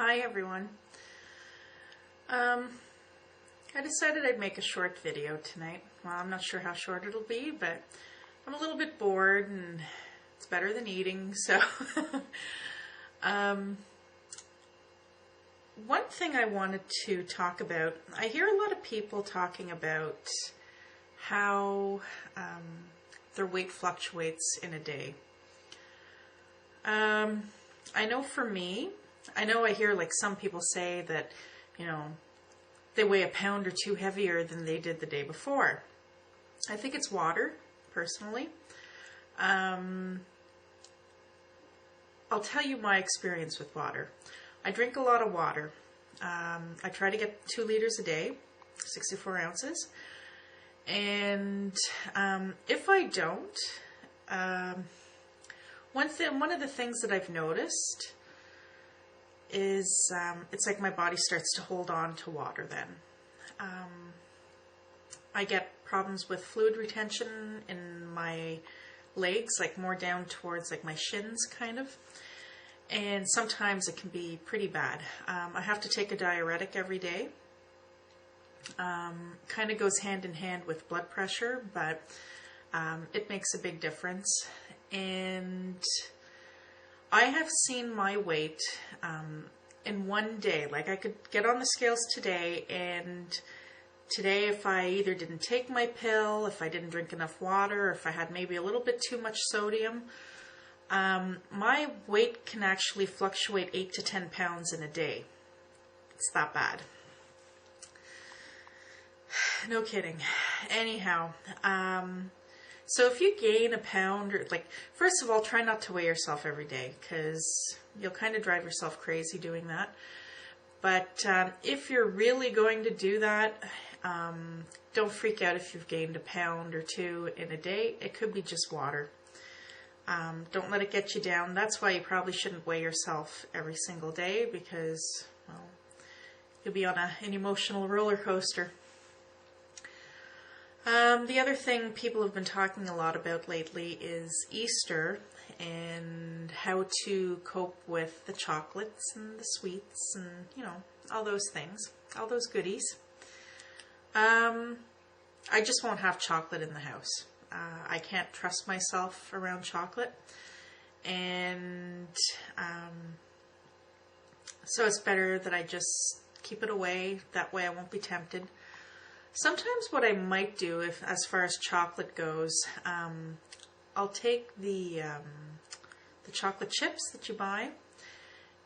Hi everyone. I decided I'd make a short video tonight. Well, I'm not sure how short it'll be, but I'm a little bit bored and it's better than eating, so one thing I wanted to talk about, I hear a lot of people talking about how their weight fluctuates in a day. I know for me, I hear like some people say that, they weigh a pound or two heavier than they did the day before. I think it's water, personally. I'll tell you my experience with water. I drink a lot of water. I try to get 2 liters a day, 64 ounces. And if I don't, one of the things that I've noticed is it's like my body starts to hold on to water then. I get problems with fluid retention in my legs, like more down towards like my shins kind of. And sometimes it can be pretty bad. I have to take a diuretic every day. Kind of goes hand in hand with blood pressure, but it makes a big difference. And I have seen my weight in one day. Like I could get on the scales today, and today if I either didn't take my pill, if I didn't drink enough water, if I had maybe a little bit too much sodium, my weight can actually fluctuate 8 to 10 pounds in a day. It's that bad. No kidding. Anyhow, so if you gain a pound, or first of all, try not to weigh yourself every day because you'll kind of drive yourself crazy doing that. But if you're really going to do that, don't freak out if you've gained a pound or 2 in a day. It could be just water. Don't let it get you down. That's why you probably shouldn't weigh yourself every single day because, well, you'll be on an emotional roller coaster. The other thing people have been talking a lot about lately is Easter and how to cope with the chocolates and the sweets and, all those things, all those goodies. I just won't have chocolate in the house. I can't trust myself around chocolate. And so it's better that I just keep it away. That way I won't be tempted. Sometimes what I might do, as far as chocolate goes, I'll take the chocolate chips that you buy,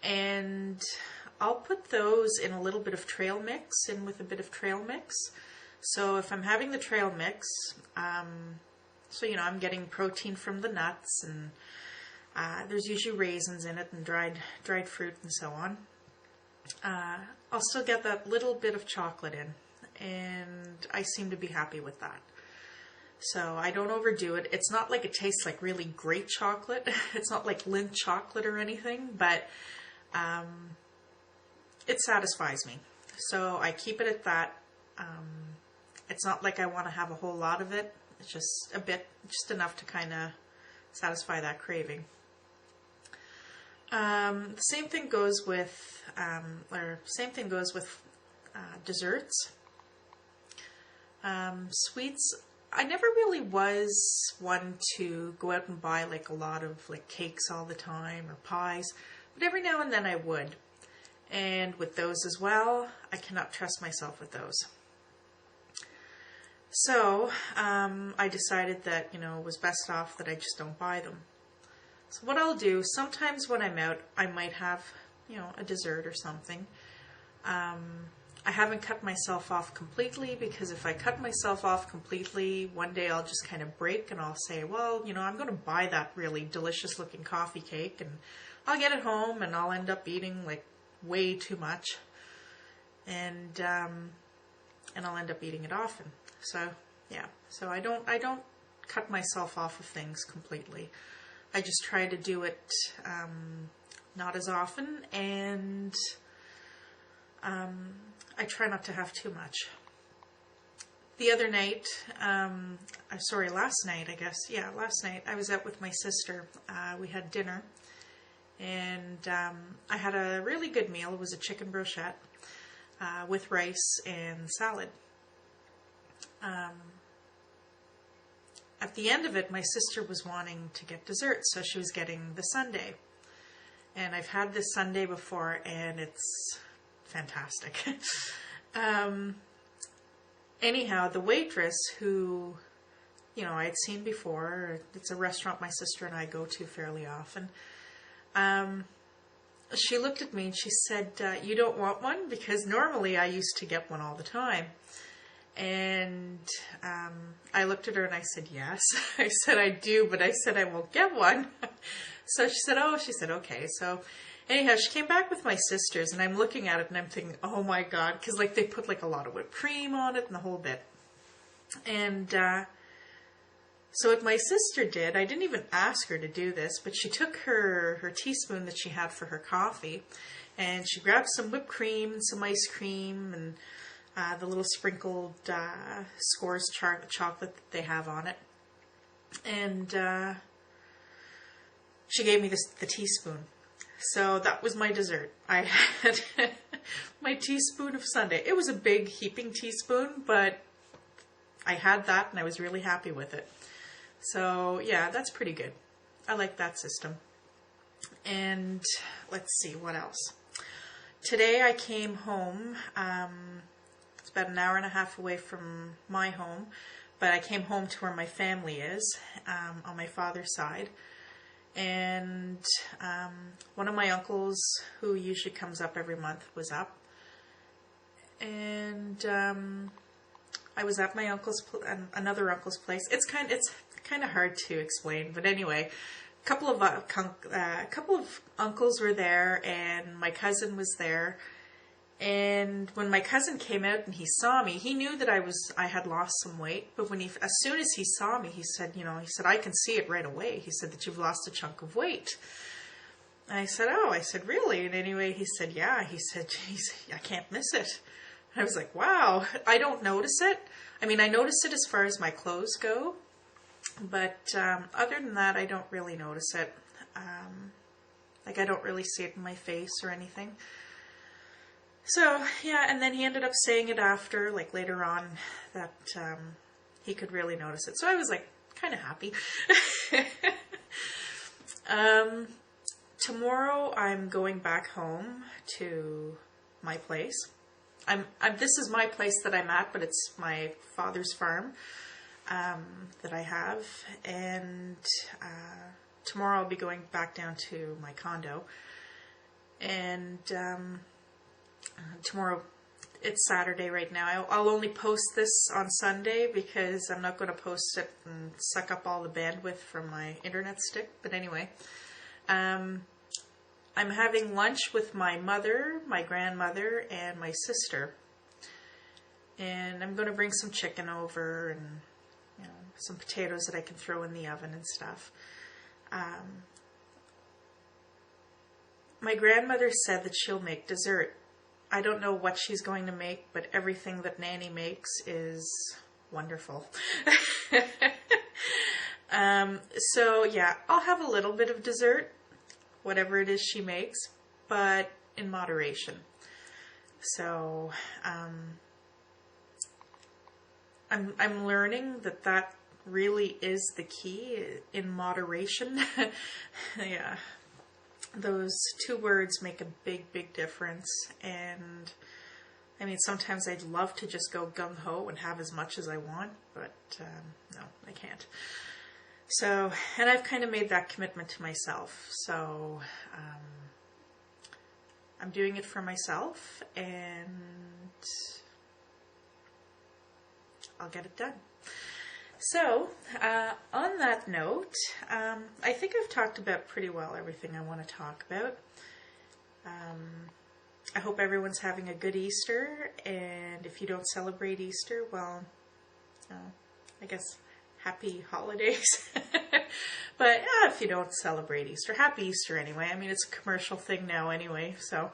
and I'll put those in a little bit of trail mix, So if I'm having the trail mix, I'm getting protein from the nuts, and there's usually raisins in it and dried fruit and so on. I'll still get that little bit of chocolate in. And I seem to be happy with that. So I don't overdo it. It's not like it tastes like really great chocolate. It's not like Lindt chocolate or anything, but it satisfies me. So I keep it at that. It's not like I want to have a whole lot of it. It's just a bit, just enough to kind of satisfy that craving. The same thing goes with desserts. Sweets, I never really was one to go out and buy a lot of cakes all the time or pies, but every now and then I would. And with those as well, I cannot trust myself with those. So I decided that, it was best off that I just don't buy them. So what I'll do, sometimes when I'm out, I might have, a dessert or something. I haven't cut myself off completely because if I cut myself off completely, one day I'll just kind of break and I'll say, well, I'm going to buy that really delicious looking coffee cake and I'll get it home and I'll end up eating way too much and I'll end up eating it often. So yeah, so I don't cut myself off of things completely. I just try to do it not as often, and I try not to have too much. The other night, last night, I was out with my sister. We had dinner, And I had a really good meal. It was a chicken brochette with rice and salad. At the end of it, my sister was wanting to get dessert, so she was getting the sundae. And I've had this sundae before, and it's fantastic. Anyhow, the waitress who, I'd seen before, it's a restaurant my sister and I go to fairly often, she looked at me and she said, you don't want one? Because normally I used to get one all the time. And I looked at her and I said, yes. I said, I do, but I said I won't get one. So she said, okay. So anyhow, she came back with my sisters, and I'm looking at it and I'm thinking, oh my God, because they put a lot of whipped cream on it and the whole bit. And so what my sister did, I didn't even ask her to do this, but she took her teaspoon that she had for her coffee, and she grabbed some whipped cream and some ice cream and the little sprinkled Scores chocolate that they have on it. And she gave me the teaspoon. So that was my dessert. I had my teaspoon of sundae. It was a big heaping teaspoon, but I had that and I was really happy with it. So yeah, that's pretty good. I like that system. And let's see, what else? Today I came home. It's about an hour and a half away from my home, but I came home to where my family is, on my father's side. And one of my uncles, who usually comes up every month, was up. And I was at my another uncle's place. It's kind of hard to explain, but anyway, a couple of uncles were there, and my cousin was there. And when my cousin came out and he saw me, he knew that I had lost some weight. But as soon as he saw me, he said, I can see it right away. He said that you've lost a chunk of weight. And I said, oh, really? And anyway, he said, yeah. He said, geez, I can't miss it. And I was like, wow, I don't notice it. I mean, I notice it as far as my clothes go. But other than that, I don't really notice it. I don't really see it in my face or anything. So, yeah, and then he ended up saying it after, later on, that he could really notice it. So I was, kind of happy. Tomorrow I'm going back home to my place. This is my place that I'm at, but it's my father's farm that I have. And tomorrow I'll be going back down to my condo. And tomorrow, it's Saturday right now. I'll only post this on Sunday because I'm not going to post it and suck up all the bandwidth from my internet stick. But anyway, I'm having lunch with my mother, my grandmother, and my sister. And I'm going to bring some chicken over and some potatoes that I can throw in the oven and stuff. My grandmother said that she'll make dessert. I don't know what she's going to make, but everything that Nanny makes is wonderful. So yeah, I'll have a little bit of dessert, whatever it is she makes, but in moderation. So I'm learning that really is the key, in moderation. Yeah. Those two words make a big, big difference. And I mean, sometimes I'd love to just go gung-ho and have as much as I want, but no, I can't. So, and I've kind of made that commitment to myself. So I'm doing it for myself, and I'll get it done. So, on that note, I think I've talked about pretty well everything I want to talk about. I hope everyone's having a good Easter, and if you don't celebrate Easter, well, I guess happy holidays. But yeah, if you don't celebrate Easter, happy Easter anyway. I mean, it's a commercial thing now anyway, so...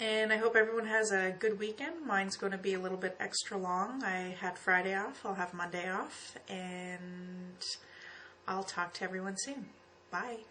And I hope everyone has a good weekend. Mine's going to be a little bit extra long. I had Friday off. I'll have Monday off. And I'll talk to everyone soon. Bye.